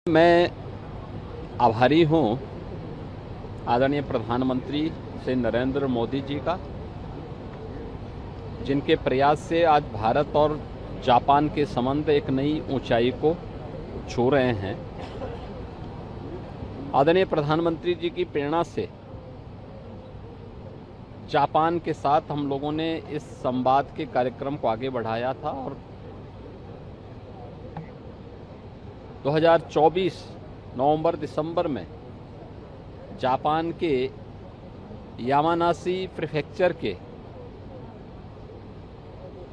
मैं आभारी हूँ आदरणीय प्रधानमंत्री श्री नरेंद्र मोदी जी का, जिनके प्रयास से आज भारत और जापान के संबंध एक नई ऊंचाई को छू रहे हैं। आदरणीय प्रधानमंत्री जी की प्रेरणा से जापान के साथ हम लोगों ने इस संवाद के कार्यक्रम को आगे बढ़ाया था और 2024 नवंबर-दिसंबर में जापान के यामानाशी प्रीफेक्चर के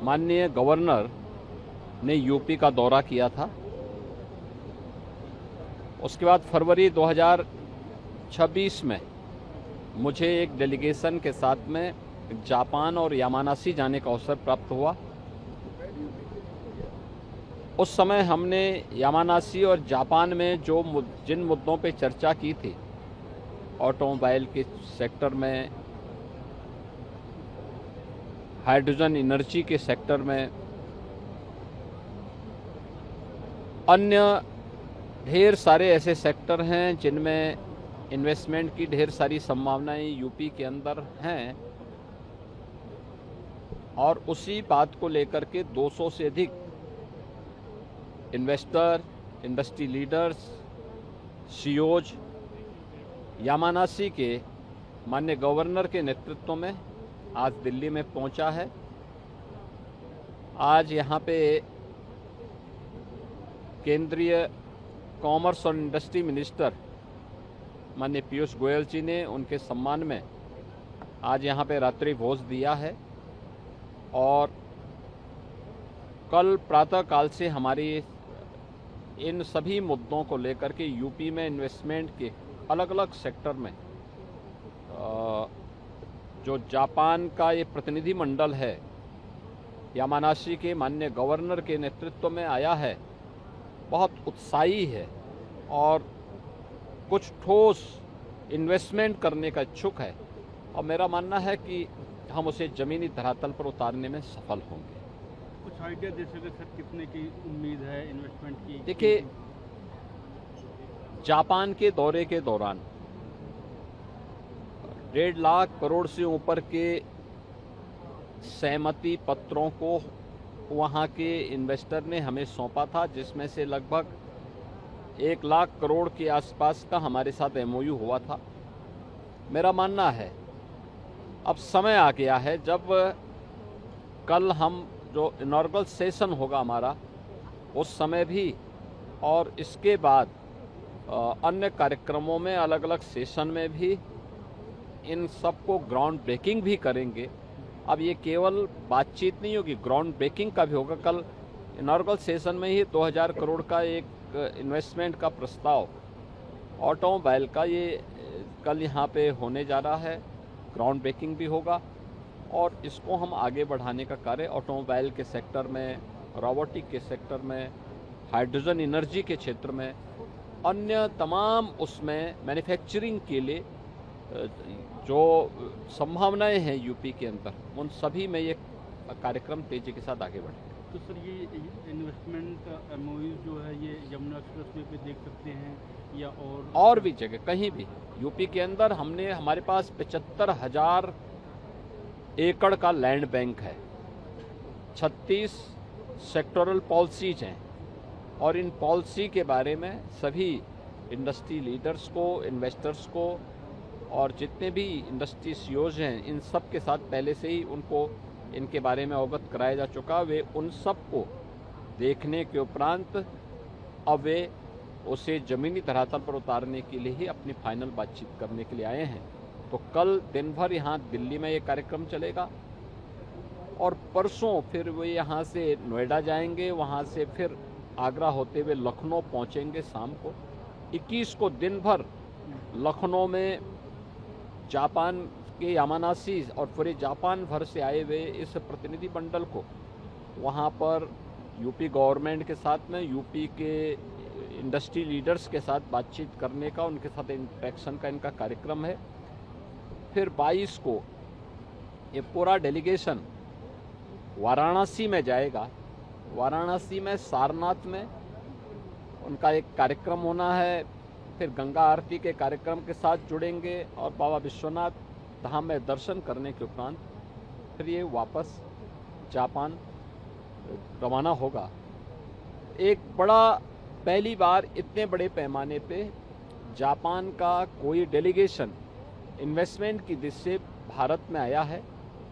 माननीय गवर्नर ने यूपी का दौरा किया था। उसके बाद फरवरी 2026 में मुझे एक डेलीगेशन के साथ में जापान और यामानाशी जाने का अवसर प्राप्त हुआ। उस समय हमने यामानाशी और जापान में जिन मुद्दों पे चर्चा की थी, ऑटोमोबाइल के सेक्टर में, हाइड्रोजन एनर्जी के सेक्टर में, अन्य ढेर सारे ऐसे सेक्टर हैं जिनमें इन्वेस्टमेंट की ढेर सारी संभावनाएं यूपी के अंदर हैं, और उसी बात को लेकर के 200 से अधिक investor, industry leaders, CEOs Yamanashi के माननीय गवर्नर के नेतृत्व में आज दिल्ली में पहुंचा है। आज यहाँ पे केंद्रीय कॉमर्स और इंडस्ट्री मिनिस्टर माननीय पीयूष गोयल जी ने उनके सम्मान में आज यहाँ पे रात्रि भोज दिया है, और कल प्रातः काल से हमारी इन सभी मुद्दों को लेकर के यूपी में इन्वेस्टमेंट के अलग अलग सेक्टर में जो जापान का ये प्रतिनिधि मंडल है यामानाशी के माननीय गवर्नर के नेतृत्व में आया है, बहुत उत्साही है और कुछ ठोस इन्वेस्टमेंट करने का इच्छुक है, और मेरा मानना है कि हम उसे ज़मीनी धरातल पर उतारने में सफल होंगे। कुछ आइडिया दे सके सर, कितने की उम्मीद है इन्वेस्टमेंट की? देखिए, जापान के दौरे के दौरान 1.5 लाख करोड़ से ऊपर के सहमति पत्रों को वहां के इन्वेस्टर ने हमें सौंपा था, जिसमें से लगभग 1 लाख करोड़ के आसपास का हमारे साथ एमओयू हुआ था। मेरा मानना है अब समय आ गया है, जब कल हम जो इनॉग्रेशन सेशन होगा हमारा, उस समय भी और इसके बाद अन्य कार्यक्रमों में, अलग अलग सेशन में भी इन सबको ग्राउंड ब्रेकिंग भी करेंगे। अब ये केवल बातचीत नहीं होगी, ग्राउंड ब्रेकिंग का भी होगा। कल इनॉग्रेशन सेशन में ही 2000 करोड़ का एक इन्वेस्टमेंट का प्रस्ताव ऑटोमोबाइल का ये कल यहाँ पे होने जा रहा है, ग्राउंड ब्रेकिंग भी होगा, और इसको हम आगे बढ़ाने का कार्य ऑटोमोबाइल के सेक्टर में, रोबोटिक के सेक्टर में, हाइड्रोजन एनर्जी के क्षेत्र में, अन्य तमाम उसमें मैन्युफैक्चरिंग के लिए जो संभावनाएं हैं यूपी के अंदर, उन सभी में ये कार्यक्रम तेजी के साथ आगे बढ़ेगा। तो सर, ये इन्वेस्टमेंट एमओयू जो है ये यमुना एक्सप्रेसवे पे देख सकते हैं या और भी जगह, कहीं भी यूपी के अंदर हमारे पास 75,000 एकड़ का लैंड बैंक है, 36 सेक्टोरल पॉलिसीज हैं, और इन पॉलिसी के बारे में सभी इंडस्ट्री लीडर्स को, इन्वेस्टर्स को, और जितने भी इंडस्ट्री सीईओज हैं, इन सब के साथ पहले से ही उनको इनके बारे में अवगत कराया जा चुका। वे उन सब को देखने के उपरांत अब वे उसे ज़मीनी धरातल पर उतारने के लिए ही अपनी फाइनल बातचीत करने के लिए आए हैं। तो कल दिन भर यहाँ दिल्ली में ये कार्यक्रम चलेगा, और परसों फिर वे यहाँ से नोएडा जाएंगे, वहाँ से फिर आगरा होते हुए लखनऊ पहुँचेंगे शाम को। 21 को दिन भर लखनऊ में जापान के यामानाशी और पूरे जापान भर से आए हुए इस प्रतिनिधि मंडल को वहाँ पर यूपी गवर्नमेंट के साथ में, यूपी के इंडस्ट्री लीडर्स के साथ बातचीत करने का, उनके साथ इंटरेक्शन का इनका कार्यक्रम है। फिर 22 को ये पूरा डेलीगेशन वाराणसी में जाएगा। वाराणसी में, सारनाथ में उनका एक कार्यक्रम होना है, फिर गंगा आरती के कार्यक्रम के साथ जुड़ेंगे और बाबा विश्वनाथ धाम में दर्शन करने के उपरांत फिर ये वापस जापान रवाना होगा। एक बड़ा, पहली बार इतने बड़े पैमाने पे जापान का कोई डेलीगेशन इन्वेस्टमेंट की दृष्टि से भारत में आया है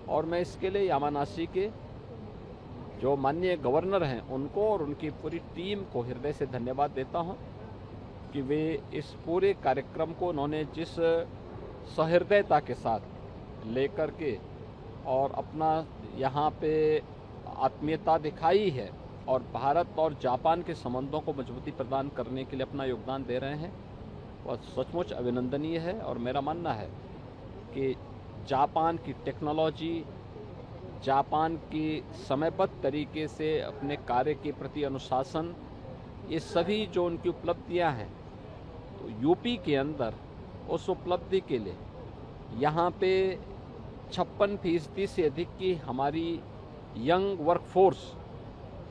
और मैं इसके लिए यामानाशी के जो माननीय गवर्नर हैं उनको और उनकी पूरी टीम को हृदय से धन्यवाद देता हूं कि वे इस पूरे कार्यक्रम को उन्होंने जिस सहृदयता के साथ लेकर के और अपना यहाँ पे आत्मीयता दिखाई है और भारत और जापान के संबंधों को मजबूती प्रदान करने के लिए अपना योगदान दे रहे हैं, वह सचमुच अभिनंदनीय है। और मेरा मानना है कि जापान की टेक्नोलॉजी, जापान की समयबद्ध तरीके से अपने कार्य के प्रति अनुशासन, ये सभी जो उनकी उपलब्धियां हैं, तो यूपी के अंदर उस उपलब्धि के लिए यहाँ पे 56% से अधिक की हमारी यंग वर्कफोर्स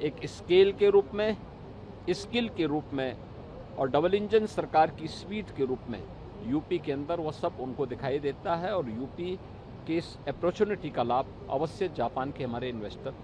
एक स्केल के रूप में, स्किल के रूप में और डबल इंजन सरकार की स्पीड के रूप में यूपी के अंदर वो सब उनको दिखाई देता है और यूपी के इस अपॉर्चुनिटी का लाभ अवश्य जापान के हमारे इन्वेस्टर